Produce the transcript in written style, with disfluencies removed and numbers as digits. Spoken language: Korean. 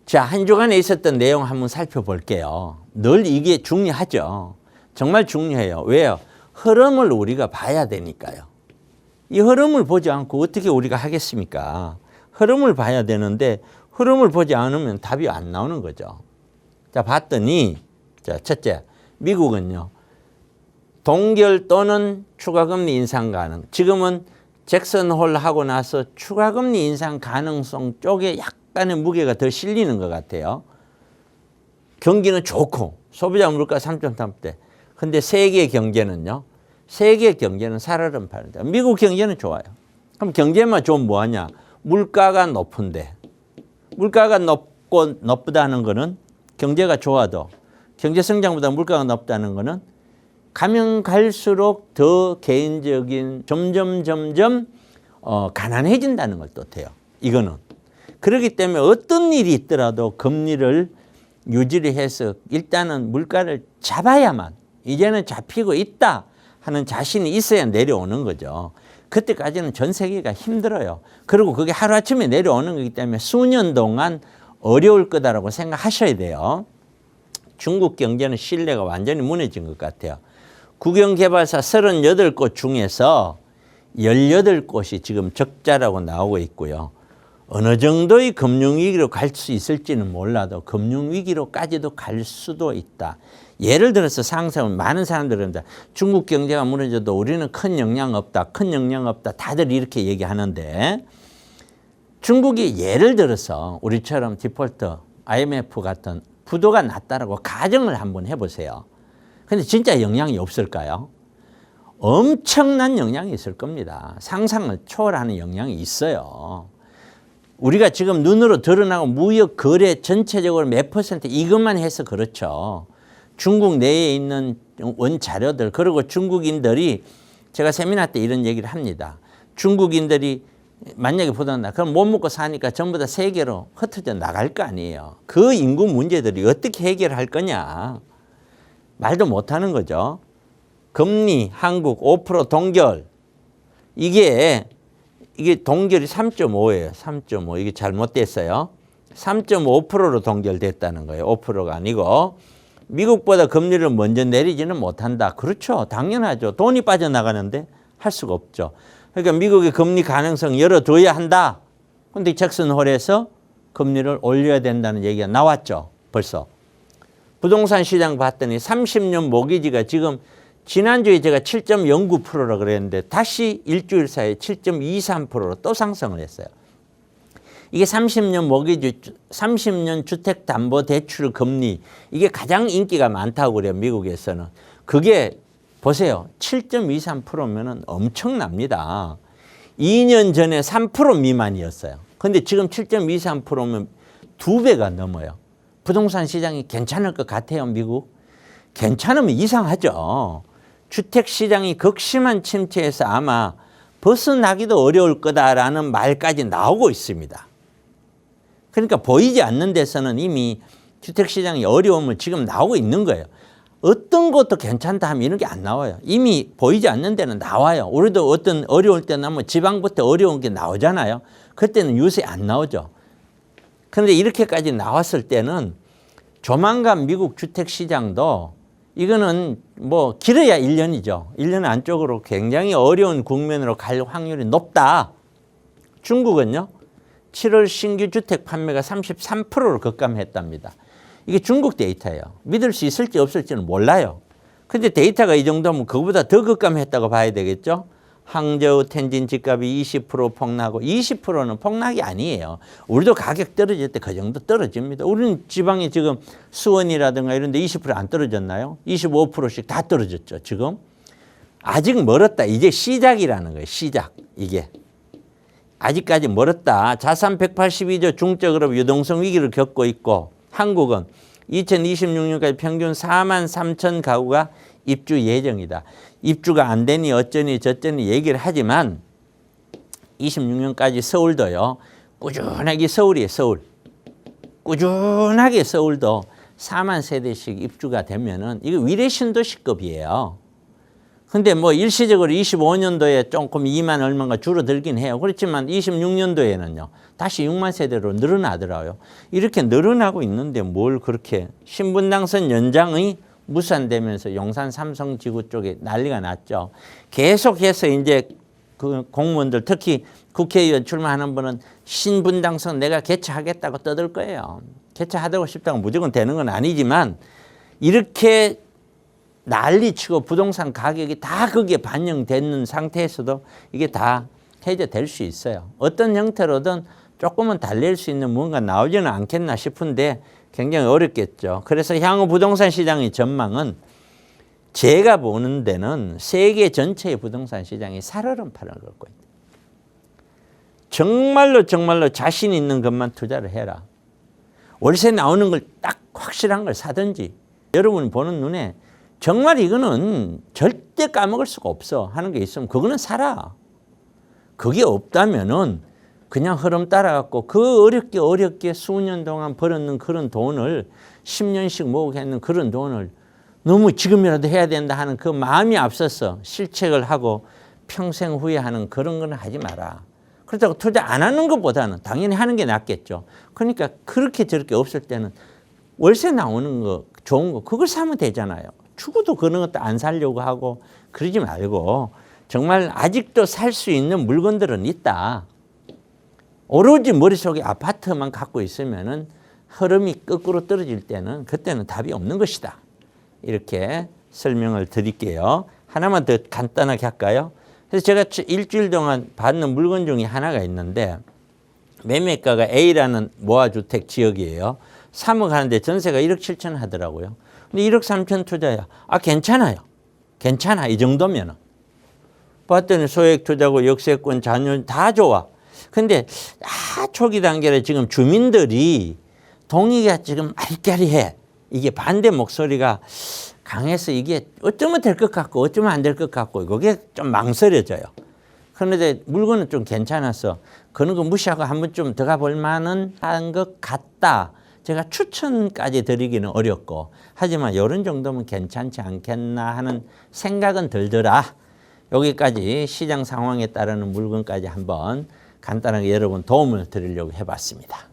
자, 한 주간에 있었던 내용 한번 살펴볼게요. 늘 이게 중요하죠. 정말 중요해요. 왜요? 흐름을 우리가 봐야 되니까요. 이 흐름을 보지 않고 어떻게 우리가 하겠습니까? 흐름을 봐야 되는데 흐름을 보지 않으면 답이 안 나오는 거죠. 자, 봤더니 자, 첫째, 미국은요. 동결 또는 추가금리 인상 가능. 지금은 잭슨 홀 하고 나서 추가금리 인상 가능성 쪽에 약간의 무게가 더 실리는 것 같아요. 경기는 좋고 소비자 물가 3.3대. 근데 세계 경제는요. 세계 경제는 살얼음 파는데 미국 경제는 좋아요. 그럼 경제만 좋으면 뭐하냐. 물가가 높은데 물가가 높다는 거는 경제가 좋아도 경제 성장보다 물가가 높다는 거는 가면 갈수록 더 개인적인 점점 가난해진다는 걸 뜻해요. 이거는. 그렇기 때문에 어떤 일이 있더라도 금리를 유지를 해서 일단은 물가를 잡아야만 이제는 잡히고 있다 하는 자신이 있어야 내려오는 거죠. 그때까지는 전 세계가 힘들어요. 그리고 그게 하루아침에 내려오는 거기 때문에 수년 동안 어려울 거다라고 생각하셔야 돼요. 중국 경제는 신뢰가 완전히 무너진 것 같아요. 국영개발사 38곳 중에서 18곳이 지금 적자라고 나오고 있고요. 어느 정도의 금융위기로 갈 수 있을지는 몰라도 금융위기로까지도 갈 수도 있다. 예를 들어서 상상은 많은 사람들은 중국 경제가 무너져도 우리는 큰 영향 없다. 큰 영향 없다. 다들 이렇게 얘기하는데 중국이 예를 들어서 우리처럼 디폴트, IMF 같은 부도가 났다라고 가정을 한번 해보세요. 근데 진짜 영향이 없을까요? 엄청난 영향이 있을 겁니다. 상상을 초월하는 영향이 있어요. 우리가 지금 눈으로 드러나고 무역 거래 전체적으로 몇 퍼센트 이것만 해서 그렇죠. 중국 내에 있는 원자료들 그리고 중국인들이 제가 세미나 때 이런 얘기를 합니다. 중국인들이 만약에 부도난다. 그럼 못 먹고 사니까 전부 다 세계로 흩어져 나갈 거 아니에요. 그 인구 문제들이 어떻게 해결할 거냐. 말도 못하는 거죠. 금리 한국 5% 동결. 이게 동결이 3.5예요. 3.5. 이게 잘못됐어요. 3.5%로 동결됐다는 거예요. 5%가 아니고. 미국보다 금리를 먼저 내리지는 못한다. 그렇죠. 당연하죠. 돈이 빠져나가는데 할 수가 없죠. 그러니까 미국의 금리 가능성 열어둬야 한다. 그런데 잭슨 홀에서 금리를 올려야 된다는 얘기가 나왔죠. 벌써. 부동산 시장 봤더니 30년 모기지가 지금 지난주에 제가 7.09%라 그랬는데 다시 일주일 사이에 7.23%로 또 상승을 했어요. 이게 30년 모기지, 30년 주택담보대출 금리 이게 가장 인기가 많다고 그래요. 미국에서는. 그게 보세요. 7.23%면은 엄청납니다. 2년 전에 3% 미만이었어요. 근데 지금 7.23%면 2배가 넘어요. 부동산 시장이 괜찮을 것 같아요. 미국. 괜찮으면 이상하죠. 주택시장이 극심한 침체에서 아마 벗어나기도 어려울 거다라는 말까지 나오고 있습니다. 그러니까 보이지 않는 데서는 이미 주택시장이 어려움을 지금 나오고 있는 거예요. 어떤 것도 괜찮다 하면 이런 게 안 나와요. 이미 보이지 않는 데는 나와요. 우리도 어떤 어려울 때는 뭐 지방부터 어려운 게 나오잖아요. 그때는 요새 안 나오죠. 그런데 이렇게까지 나왔을 때는 조만간 미국 주택시장도 이거는 뭐 길어야 1년이죠. 1년 안쪽으로 굉장히 어려운 국면으로 갈 확률이 높다. 중국은요. 7월 신규 주택 판매가 33%로 급감했답니다. 이게 중국 데이터예요. 믿을 수 있을지 없을지는 몰라요. 근데 데이터가 이 정도면 그거보다 더 급감했다고 봐야 되겠죠. 항저우 텐진 집값이 20% 폭락하고 20%는 폭락이 아니에요. 우리도 가격 떨어질 때 그 정도 떨어집니다. 우리는 지방에 지금 수원이라든가 이런 데 20% 안 떨어졌나요? 25%씩 다 떨어졌죠. 지금. 아직 멀었다. 이제 시작이라는 거예요. 시작. 이게. 아직까지 멀었다. 자산 182조 중저그룹 유동성 위기를 겪고 있고 한국은 2026년까지 평균 4만 3천 가구가 입주 예정이다. 입주가 안 되니 어쩌니 저쩌니 얘기를 하지만 26년까지 서울도요. 꾸준하게 서울이에요. 서울. 꾸준하게 서울도 4만 세대씩 입주가 되면은 이거 위례신도시급이에요. 근데 뭐 일시적으로 25년도에 조금 2만 얼마가 줄어들긴 해요. 그렇지만 26년도에는요. 다시 6만 세대로 늘어나더라고요. 이렇게 늘어나고 있는데 뭘 그렇게 신분당선 연장의 무산되면서 용산 삼성지구 쪽에 난리가 났죠. 계속해서 이제 그 공무원들 특히 국회의원 출마하는 분은 신분당선 내가 개최하겠다고 떠들 거예요. 개최하고 싶다고 무조건 되는 건 아니지만 이렇게 난리치고 부동산 가격이 다 거기에 반영되는 상태에서도 이게 다 해제될 수 있어요. 어떤 형태로든 조금은 달랠 수 있는 뭔가 나오지는 않겠나 싶은데 굉장히 어렵겠죠. 그래서 향후 부동산 시장의 전망은 제가 보는 데는 세계 전체의 부동산 시장이 살얼음판을 걷고 있다. 정말로 자신 있는 것만 투자를 해라. 월세 나오는 걸 딱 확실한 걸 사든지 여러분이 보는 눈에 정말 이거는 절대 까먹을 수가 없어 하는 게 있으면 그거는 사라. 그게 없다면은 그냥 흐름 따라갖고 그 어렵게 수년 동안 벌었는 그런 돈을 10년씩 모으겠는 그런 돈을 너무 지금이라도 해야 된다 하는 그 마음이 앞서서 실책을 하고 평생 후회하는 그런 건 하지 마라. 그렇다고 투자 안 하는 것보다는 당연히 하는 게 낫겠죠. 그러니까 그렇게 저렇게 없을 때는 월세 나오는 거 좋은 거 그걸 사면 되잖아요. 죽어도 그런 것도 안 사려고 하고 그러지 말고 정말 아직도 살 수 있는 물건들은 있다. 오로지 머릿속에 아파트만 갖고 있으면은 흐름이 거꾸로 떨어질 때는 그때는 답이 없는 것이다. 이렇게 설명을 드릴게요. 하나만 더 간단하게 할까요? 그래서 제가 일주일 동안 받는 물건 중에 하나가 있는데 매매가가 A라는 모아주택 지역이에요. 3억 하는데 전세가 1억 7천 하더라고요. 근데 1억 3천 투자야. 아 괜찮아요. 괜찮아 이 정도면은. 봤더니 소액 투자고 역세권 잔여 다 좋아. 근데 초기 단계에 지금 주민들이 동의가 지금 아리까리해. 이게 반대 목소리가 강해서 이게 어쩌면 될 것 같고 어쩌면 안 될 것 같고 그게 좀 망설여져요. 그런데 물건은 좀 괜찮아서 그런 거 무시하고 한번 좀 들어가 볼 만은 한 것 같다. 제가 추천까지 드리기는 어렵고 하지만 이런 정도면 괜찮지 않겠나 하는 생각은 들더라. 여기까지 시장 상황에 따르는 물건까지 한번 간단하게 여러분 도움을 드리려고 해봤습니다.